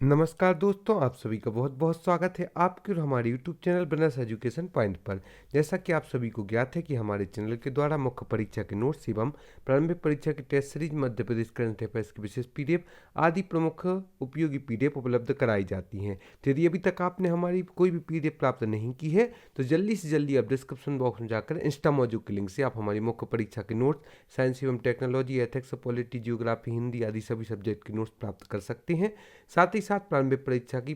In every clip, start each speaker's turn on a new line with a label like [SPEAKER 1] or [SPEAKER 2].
[SPEAKER 1] नमस्कार दोस्तों, आप सभी का बहुत बहुत स्वागत है आपके और हमारे यूट्यूब चैनल बनस एजुकेशन पॉइंट पर। जैसा कि आप सभी को ज्ञात है कि हमारे चैनल के द्वारा मुख्य परीक्षा के नोट्स एवं प्रारंभिक परीक्षा की test series, Madhya Pradesh current affairs की विशेष पीडीएफ आदि प्रमुख उपयोगी पीडीएफ उपलब्ध कराई जाती हैं। तो यदि अभी तक आपने हमारी कोई भी पीडीएफ प्राप्त नहीं की है तो जल्दी से जल्दी आप डिस्क्रिप्शन बॉक्स में जाकर इंस्टा मौजूद के लिंक से आप हमारी मुख्य परीक्षा के नोट्स, साइंस एवं technology, ethics, polity, geography, Hindi आदि सभी सब्जेक्ट के नोट्स प्राप्त कर सकते हैं। साथ ही साथ प्रारंभिक परीक्षा की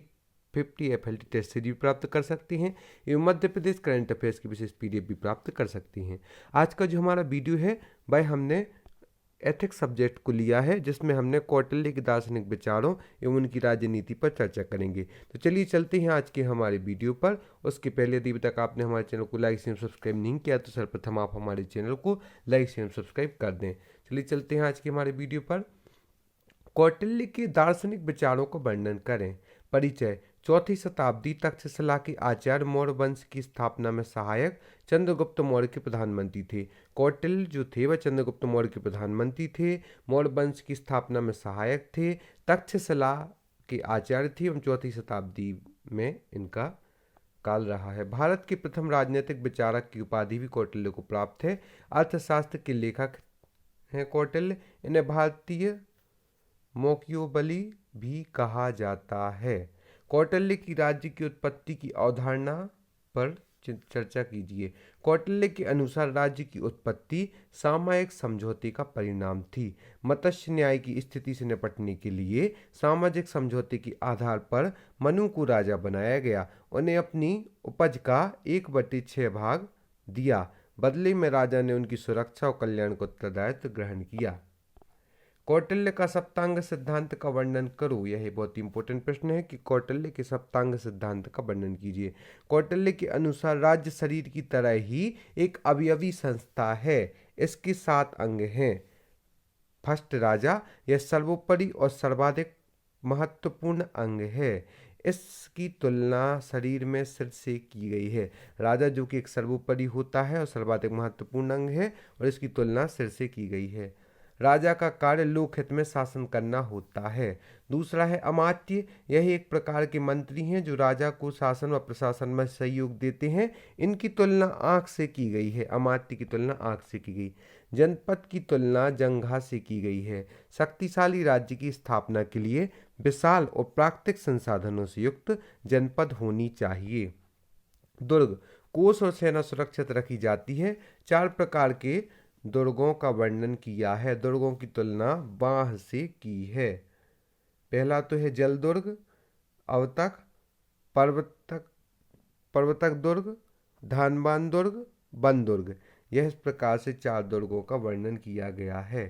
[SPEAKER 1] 50 एफएलटी टेस्ट सीरीज भी प्राप्त कर सकते हैं एवं मध्य प्रदेश करंट अफेयर्स की विशेष पीडीएफ भी प्राप्त कर सकते हैं। आज का जो हमारा वीडियो है वह हमने एथिक्स सब्जेक्ट को लिया है, जिसमें हमने कौटिल्य के दार्शनिक विचारों एवं उनकी राजनीति पर चर्चा करेंगे। तो चलिए चलते हैं आज के हमारे वीडियो पर। उसके पहले यदि अभी तक आपने हमारे चैनल को लाइक एवं सब्सक्राइब नहीं किया तो सर्वप्रथम आप हमारे चैनल को लाइक एवं सब्सक्राइब कर दें। चलिए चलते हैं आज के हमारे वीडियो पर। कौटिल्य के दार्शनिक विचारों का वर्णन करें। परिचय। चौथी शताब्दी तक्षशिला के आचार्य मौर्य वंश की स्थापना में सहायक चंद्रगुप्त मौर्य के प्रधानमंत्री थे। कौटिल्य जो थे वह चंद्रगुप्त मौर्य के प्रधानमंत्री थे, मौर्य वंश की स्थापना में सहायक थे, तक्षशिला के आचार्य थे एवं चौथी शताब्दी में इनका काल रहा है। भारत के प्रथम राजनीतिक विचारक की उपाधि भी कौटिल्य को प्राप्त है। अर्थशास्त्र के लेखक हैं कौटिल्य। इन्हें भारतीय मैकियावेली भी कहा जाता है। कौटिल्य की राज्य की उत्पत्ति की अवधारणा पर चर्चा कीजिए। कौटिल्य के अनुसार राज्य की उत्पत्ति सामयिक समझौते का परिणाम थी। मत्स्य न्याय की स्थिति से निपटने के लिए सामाजिक समझौते के आधार पर मनु को राजा बनाया गया। उन्हें अपनी उपज का 1/6 भाग दिया। बदले में राजा ने उनकी सुरक्षा और कल्याण का उत्तरदायित्व ग्रहण किया। कौटिल्य का सप्तांग सिद्धांत का वर्णन करो। यह बहुत ही इंपॉर्टेंट प्रश्न है कि कौटिल्य के सप्तांग सिद्धांत का वर्णन कीजिए। कौटिल्य के अनुसार राज्य शरीर की तरह ही एक अवयवी संस्था है। इसके 7 अंग हैं। फर्स्ट राजा, यह सर्वोपरि और सर्वाधिक महत्वपूर्ण अंग है। इसकी तुलना शरीर में सिर से की गई है। राजा जो कि एक सर्वोपरि होता है और सर्वाधिक महत्वपूर्ण अंग है और इसकी तुलना सिर से की गई है। राजा का कार्य लोकहित में शासन करना होता है। दूसरा है अमात्य। यह एक प्रकार के मंत्री हैं जो राजा को शासन व प्रशासन में सहयोग देते हैं। इनकी तुलना आंख से की गई है। अमात्य की तुलना आंख से की गई। जनपद की तुलना जंघा से की गई है। शक्तिशाली राज्य की स्थापना के लिए विशाल और प्राकृतिक संसाधनों से युक्त जनपद होनी चाहिए। दुर्ग। कोष और सेना सुरक्षित रखी जाती है। 4 प्रकार के दुर्गों का वर्णन किया है। दुर्गों की तुलना बांह से की है। पहला तो है जल दुर्ग, अवतक, पर्वतक दुर्ग, धानबान दुर्ग, वन दुर्ग। यह इस प्रकार से 4 दुर्गों का वर्णन किया गया है।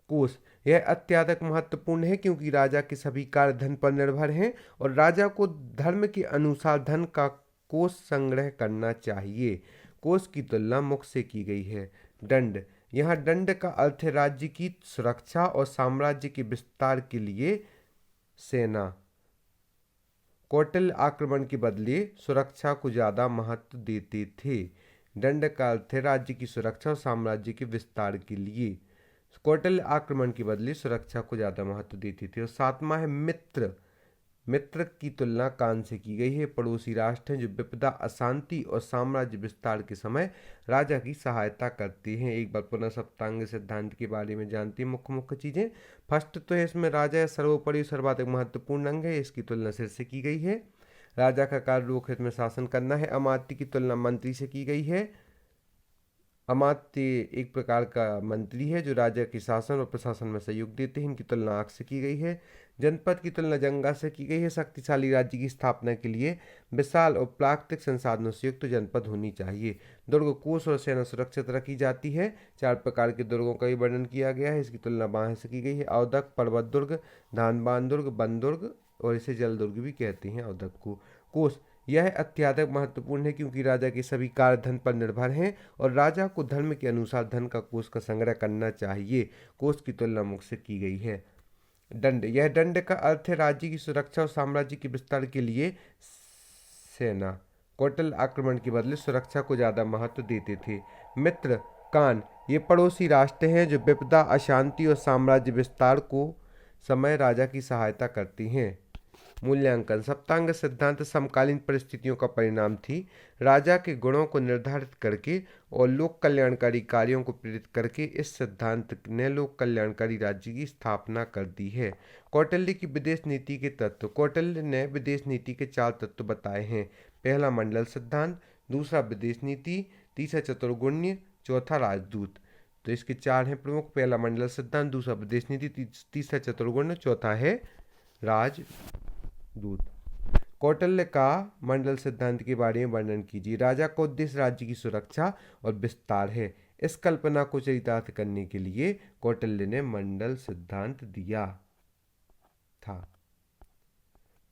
[SPEAKER 1] कोष। यह अत्यधिक महत्वपूर्ण है क्योंकि राजा के सभी कार्य धन पर निर्भर हैं और राजा को धर्म के अनुसार धन का कोष संग्रह करना चाहिए। कोष की तुलना मुख से की गई है। दंड। यहाँ दंड का अर्थ है राज्य की सुरक्षा और साम्राज्य के विस्तार के लिए सेना। कौटिल्य आक्रमण के बदले सुरक्षा को ज्यादा महत्व देते थे। दंड का अर्थ है राज्य की सुरक्षा और साम्राज्य के विस्तार के लिए। कौटिल्य आक्रमण के बदले सुरक्षा को ज्यादा महत्व देते थे। और 7वां है मित्र। मित्र की तुलना कान से की गई है। पड़ोसी राष्ट्र हैं जो विपदा, अशांति और साम्राज्य विस्तार के समय राजा की सहायता करते हैं। एक बार पुनः सप्तांग सिद्धांत के बारे में जानते हैं मुख्य मुख्य चीजें। फर्स्ट तो है इसमें राजा सर्वोपरि सर्वाधिक महत्वपूर्ण अंग है। इसकी तुलना सिर से की गई है। राजा का कार्य लोकहित में शासन करना है। अमात्य की तुलना मंत्री से की गई है। अमात्य एक प्रकार का मंत्री है जो राजा के शासन और प्रशासन में सहयोग देते हैं। इनकी तुलना आंख से की गई है। जनपद की तुलना जंगा से की गई है। शक्तिशाली राज्य की स्थापना के लिए विशाल और प्राकृतिक संसाधनों से युक्त जनपद होनी चाहिए। दुर्ग, कोष और सेना सुरक्षित रखी जाती है। 4 प्रकार के दुर्गों का भी वर्णन किया गया है। इसकी तुलना बांह से की गई है। अवदक, पर्वत दुर्ग, धानबान दुर्ग, वन दुर्ग और इसे जल दुर्ग भी कहते हैं अवदक को। कोष। यह अत्यधिक महत्वपूर्ण है क्योंकि राजा के सभी कार्य धन पर निर्भर हैं और राजा को धर्म के अनुसार धन का कोष का संग्रह करना चाहिए। कोष की तुलना मुख से की गई है। दंड। यह दंड का अर्थ है राज्य की सुरक्षा और साम्राज्य के विस्तार के लिए सेना। कौटिल्य आक्रमण के बदले सुरक्षा को ज्यादा महत्व देते थे। मित्र। कान। ये पड़ोसी राष्ट्र हैं जो विपदा, अशांति और साम्राज्य विस्तार को समय राजा की सहायता करती हैं। मूल्यांकन। सप्तांग सिद्धांत समकालीन परिस्थितियों का परिणाम थी। राजा के गुणों को निर्धारित करके और लोक कल्याणकारी कार्यों को प्रेरित करके इस सिद्धांत ने लोक कल्याणकारी राज्य की स्थापना कर दी है। कौटिल्य की विदेश नीति के तत्व। कौटिल्य ने विदेश नीति के 4 तत्व बताए हैं। पहला मंडल सिद्धांत, दूसरा विदेश नीति, तीसरा चतुर्गुण्य, चौथा राजदूत। तो इसके 4 हैं प्रमुख। पहला मंडल सिद्धांत, दूसरा विदेश नीति, तीसरा चतुर्गुण्य, चौथा है राजदूत। कौटिल्य का मंडल सिद्धांत के बारे में वर्णन कीजिए। राजा का उद्देश्य राज्य की सुरक्षा और विस्तार है। इस कल्पना को चरितार्थ करने के लिए कौटिल्य ने मंडल सिद्धांत दिया था।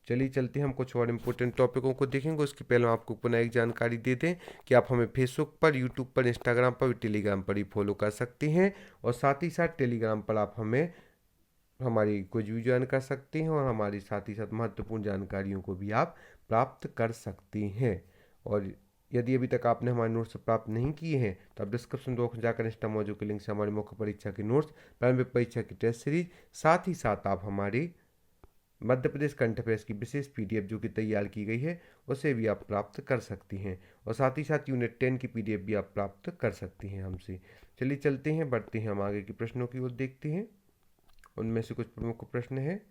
[SPEAKER 1] चलिए चलते हैं, हम कुछ और इम्पोर्टेंट टॉपिकों को देखेंगे। उसके पहले हम आपको पुनः एक जानकारी दे दें कि आप हमें फेसबुक पर, यूट्यूब पर, इंस्टाग्राम पर, टेलीग्राम पर ही फॉलो कर सकते हैं और साथ ही साथ टेलीग्राम पर आप हमें हमारी कुछ भी ज्वाइन कर सकते हैं और हमारी साथ ही साथ महत्वपूर्ण जानकारियों को भी आप प्राप्त कर सकते हैं। और यदि अभी तक आपने हमारे नोट्स प्राप्त नहीं किए हैं तो आप डिस्क्रिप्शन बॉक्स में जाकर इंस्टा मौजूद के लिंक से हमारी मुख्य परीक्षा के नोट्स, प्रारंभिक परीक्षा की टेस्ट सीरीज, साथ ही साथ आप हमारी मध्य प्रदेश करंट अफेयर्स की विशेष पीडीएफ जो कि तैयार की गई है उसे भी आप प्राप्त कर सकती हैं और साथ ही साथ यूनिट 10 की पीडीएफ भी आप प्राप्त कर सकती हैं हमसे। चलिए चलते हैं, बढ़ते हैं, हम आगे के प्रश्नों की ओर देखते हैं। उनमें से कुछ प्रमुख प्रश्न है।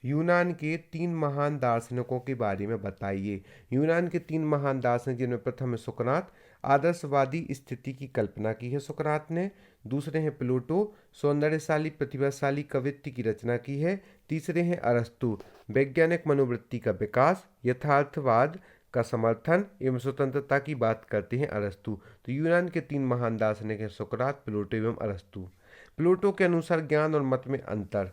[SPEAKER 1] यूनान के 3 महान दार्शनिकों के बारे में बताइए। यूनान के 3 महान दार्शनिक, जिनमें प्रथम है सुकरात, आदर्शवादी स्थिति की कल्पना की है सुकरात ने। दूसरे हैं प्लेटो, सौंदर्यशाली प्रतिभाशाली कवित्व की रचना की है। तीसरे हैं अरस्तु, वैज्ञानिक मनोवृत्ति का विकास, यथार्थवाद का समर्थन एवं स्वतंत्रता की बात करते हैं अरस्तु। तो यूनान के 3 महान दार्शनिक हैं सुकरात, प्लेटो एवं अरस्तु। प्लेटो के अनुसार ज्ञान और मत में अंतर।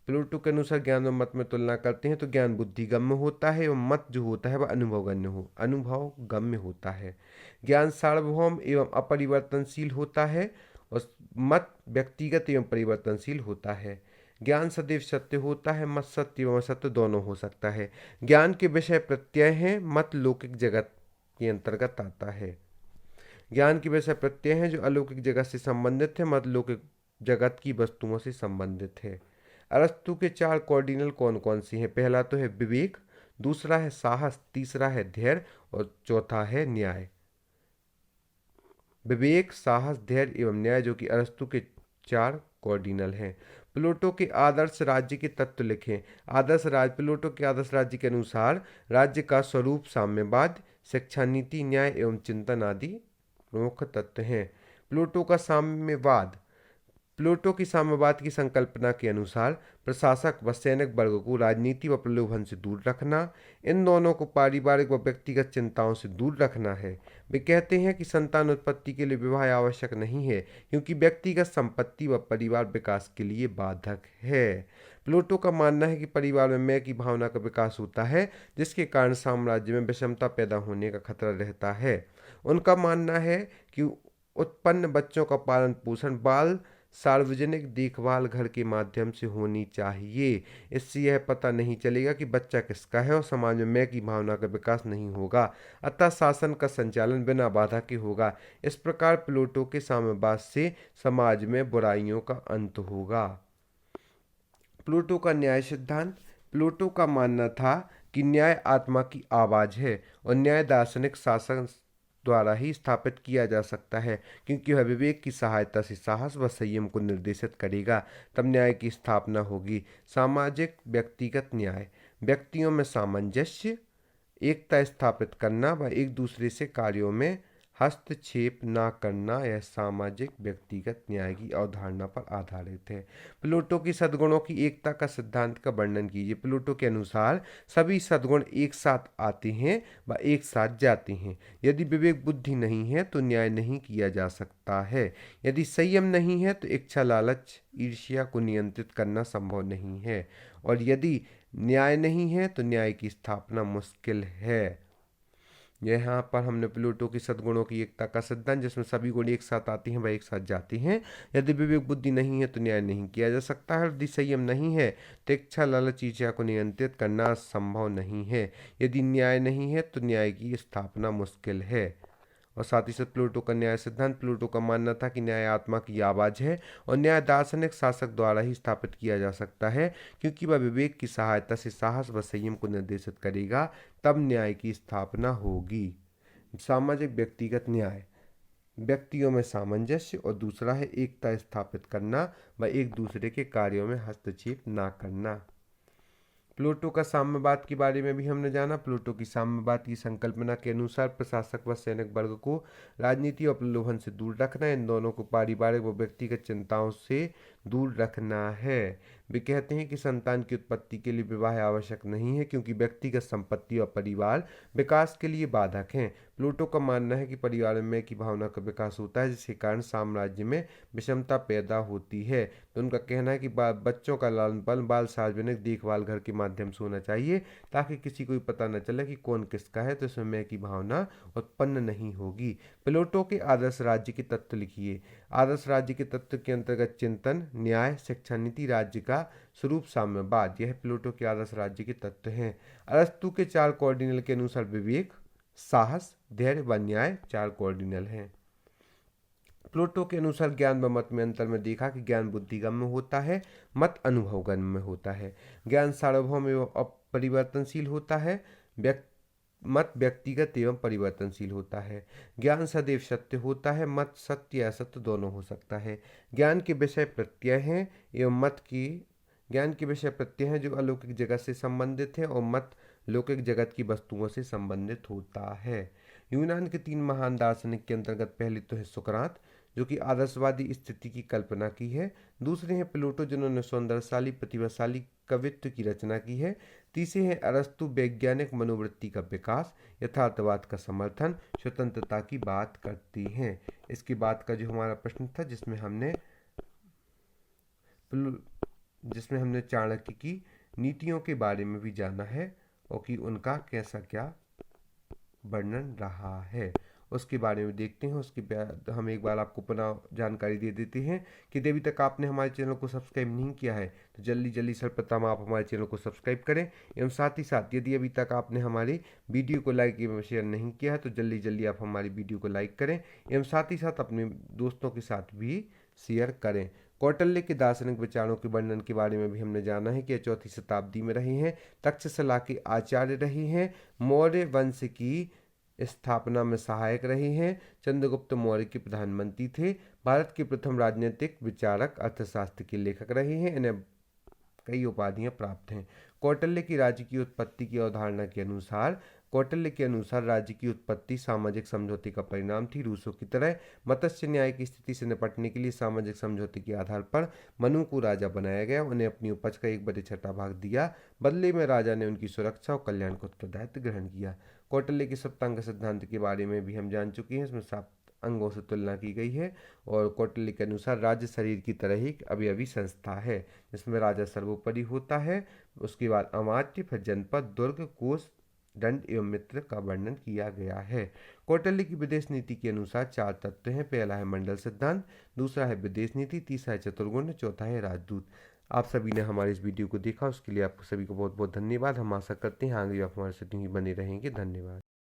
[SPEAKER 1] प्लेटो के अनुसार ज्ञान और मत में तुलना करते हैं तो ज्ञान बुद्धिगम्य होता है एवं मत जो होता है वह अनुभवगम्य होता है। ज्ञान सार्वभौम एवं अपरिवर्तनशील होता है और मत व्यक्तिगत एवं परिवर्तनशील होता है। ज्ञान सदैव सत्य होता है, मत सत्य एवं असत्य दोनों हो सकता है। ज्ञान के विषय प्रत्यय हैं, मत लौकिक जगत के अंतर्गत आता है। ज्ञान के विषय प्रत्यय हैं जो अलौकिक जगत से संबंधित है, मत लौकिक जगत की वस्तुओं से संबंधित है। अरस्तु के 4 कॉर्डिनल कौन कौन से हैं? पहला तो है विवेक, दूसरा है साहस, तीसरा है धैर्य और चौथा है न्याय। विवेक, साहस, धैर्य एवं न्याय जो कि अरस्तु के 4 कॉर्डिनल हैं। प्लेटो के आदर्श राज्य के तत्व लिखें। आदर्श राज्य, प्लेटो के आदर्श राज्य के अनुसार राज्य का स्वरूप साम्यवाद, शिक्षा नीति, न्याय एवं चिंतन आदि प्रमुख तत्व हैं। प्लेटो का साम्यवाद, प्लेटो की साम्यवाद की संकल्पना के अनुसार प्रशासक व सैनिक वर्ग को राजनीति व प्रलोभन से दूर रखना, इन दोनों को पारिवारिक व व्यक्तिगत चिंताओं से दूर रखना है। वे कहते हैं कि संतान उत्पत्ति के लिए विवाह आवश्यक नहीं है क्योंकि व्यक्तिगत संपत्ति व परिवार विकास के लिए बाधक है। प्लेटो का मानना है कि परिवार में मैं की भावना का विकास होता है जिसके कारण साम्राज्य में विषमता पैदा होने का खतरा रहता है। उनका मानना है कि उत्पन्न बच्चों का पालन पोषण बाल सार्वजनिक देखभाल घर के माध्यम से होनी चाहिए। इससे यह पता नहीं चलेगा कि बच्चा किसका है और समाज में मैं की भावना का विकास नहीं होगा, अतः शासन का संचालन बिना बाधा के होगा। इस प्रकार प्लेटो के साम्यवाद से समाज में बुराइयों का अंत होगा। प्लेटो का न्याय सिद्धांत, प्लेटो का मानना था कि न्याय आत्मा की आवाज है और न्याय दार्शनिक शासन द्वारा ही स्थापित किया जा सकता है क्योंकि वह विवेक की सहायता से साहस व संयम को निर्देशित करेगा, तब न्याय की स्थापना होगी। सामाजिक व्यक्तिगत न्याय, व्यक्तियों में सामंजस्य, एकता स्थापित करना व एक दूसरे से कार्यों में हस्तक्षेप न करना, यह सामाजिक व्यक्तिगत न्याय की अवधारणा पर आधारित है। प्लेटो की सद्गुणों की एकता का सिद्धांत का वर्णन कीजिए। प्लेटो के अनुसार सभी सद्गुण एक साथ आते हैं व एक साथ जाते हैं। यदि विवेक बुद्धि नहीं है तो न्याय नहीं किया जा सकता है। यदि संयम नहीं है तो इच्छा लालच ईर्ष्या को नियंत्रित करना संभव नहीं है और यदि न्याय नहीं है तो न्याय की स्थापना मुश्किल है। यहाँ पर हमने प्लेटो की सद्गुणों की एकता का सिद्धांत जिसमें सभी गुण एक साथ आते हैं वह एक साथ जाते हैं। यदि विवेक बुद्धि नहीं है तो न्याय नहीं किया जा सकता है। यदि संयम नहीं है तो इच्छा लालच ईर्ष्या को नियंत्रित करना संभव नहीं है। यदि न्याय नहीं है तो न्याय की स्थापना मुश्किल है। और साथ ही साथ प्लेटो का न्याय सिद्धांत, प्लेटो का मानना था कि न्याय आत्मा की आवाज है और न्याय दार्शनिक शासक द्वारा ही स्थापित किया जा सकता है, क्योंकि वह विवेक की सहायता से साहस व संयम को निर्देशित करेगा, तब न्याय की स्थापना होगी। सामाजिक व्यक्तिगत न्याय, व्यक्तियों में सामंजस्य, और दूसरा है एकता स्थापित करना व एक दूसरे के कार्यों में हस्तक्षेप ना करना। प्लेटो का साम्यवाद के बारे में भी हमने जाना। प्लेटो की साम्यवाद की संकल्पना के अनुसार प्रशासक व सैनिक वर्ग को राजनीति और प्रलोभन से दूर रखना, इन दोनों को पारिवारिक व व्यक्तिगत चिंताओं से दूर रखना है। वे कहते हैं कि संतान की उत्पत्ति के लिए विवाह आवश्यक नहीं है, क्योंकि व्यक्तिगत संपत्ति और परिवार विकास के लिए बाधक हैं। प्लेटो का मानना है कि परिवार में की भावना का विकास होता है, जिसके कारण साम्राज्य में विषमता पैदा होती है। तो उनका कहना है कि बच्चों का लालन पालन बाल सार्वजनिक देखभाल घर के माध्यम से होना चाहिए, ताकि किसी को भी पता न चले कि कौन किसका है, तो इसमें मैं की भावना उत्पन्न नहीं होगी। प्लेटो के आदर्श राज्य के तत्व लिखिए। आदर्श राज्य के तत्व के अंतर्गत चिंतन, न्याय, शिक्षा नीति, राज्य का स्वरूप, साम्यवाद, यह प्लेटो के आदर्श राज्य के तत्व हैं। अरस्तु के 4 कॉर्डिनल के अनुसार विवेक, साहस, धैर्य व न्याय 4 कॉर्डिनल हैं। प्लेटो के अनुसार ज्ञान व मत में अंतर में देखा कि ज्ञान बुद्धिगम्य होता है, मत अनुभवगम्य होता है। ज्ञान सार्वभौम एवं अपरिवर्तनशील होता है, मत व्यक्तिगत एवं परिवर्तनशील होता है। ज्ञान सदैव सत्य होता है, मत सत्य या असत्य दोनों हो सकता है। ज्ञान के विषय प्रत्यय हैं एवं ज्ञान के विषय प्रत्यय हैं जो अलौकिक जगत से संबंधित है, और मत लौकिक जगत की वस्तुओं से संबंधित होता है। यूनान के 3 महान दार्शनिक के अंतर्गत पहले तो है सुकरात, जो कि आदर्शवादी स्थिति की कल्पना की है। दूसरे हैं प्लेटो, जिन्होंने सौंदर्यशाली प्रतिभाशाली कवित्व की रचना की है। तीसरे हैं अरस्तु, वैज्ञानिक मनोवृत्ति का विकास, यथार्थवाद का समर्थन, स्वतंत्रता की बात करती हैं। इसके बाद का जो हमारा प्रश्न था, जिसमें हमने चाणक्य की नीतियों के बारे में भी जाना है और कि उनका कैसा क्या वर्णन रहा है, उसके बारे में देखते हैं। उसके बाद हम एक बार आपको पुनः जानकारी दे देते हैं कि यदि अभी तक आपने हमारे चैनल को सब्सक्राइब नहीं किया है तो जल्दी सर्वप्रथम आप हमारे चैनल को सब्सक्राइब करें, एवं साथ ही साथ यदि अभी तक आपने हमारी वीडियो को लाइक एवं शेयर नहीं किया है तो जल्दी आप हमारी वीडियो को लाइक करें, एवं साथ ही साथ अपने दोस्तों के साथ भी शेयर करें। कौटिल्य के दार्शनिक विचारों के वर्णन के बारे में भी हमने जाना है कि 4वीं शताब्दी में रहे हैं, तक्षशिला के आचार्य रहे हैं, मौर्य वंश की स्थापना में सहायक रहे हैं, चंद्रगुप्त मौर्य के प्रधानमंत्री थे, भारत के प्रथम राजनीतिक विचारक, अर्थशास्त्र के लेखक रहे हैं। इन्हें कई उपाधियां प्राप्त हैं। कौटिल्य की राज्य की उत्पत्ति की अवधारणा के अनुसार राज्य की उत्पत्ति सामाजिक समझौते का परिणाम थी। रूसों की तरह मत्स्य न्याय की स्थिति से निपटने के लिए सामाजिक समझौते के आधार पर मनु को राजा बनाया गया, उन्हें अपनी उपज का 1/6 भाग दिया, बदले में राजा ने उनकी सुरक्षा और कल्याण का उत्तरदायित्व ग्रहण किया। कौटिल्य के सप्तांग सिद्धांत के बारे में भी हम जान चुके हैं, इसमें 7 अंगों से तुलना की गई है, और कौटिल्य के अनुसार राज्य शरीर की तरह ही अवयवी संस्था है, जिसमें राजा सर्वोपरि होता है, उसके बाद अमात्य, फिर जनपद, दुर्ग, कोष, दंड एवं मित्र का वर्णन किया गया है। कौटिल्य की विदेश नीति के अनुसार 4 तत्व हैं। पहला है मंडल सिद्धांत, दूसरा है विदेश नीति, तीसरा है चतुर्गुण, चौथा है राजदूत। आप सभी ने हमारे इस वीडियो को देखा, उसके लिए आपको सभी को बहुत बहुत धन्यवाद। हम आशा करते हैं आगे आप हमारे साथ ही बने रहेंगे। धन्यवाद।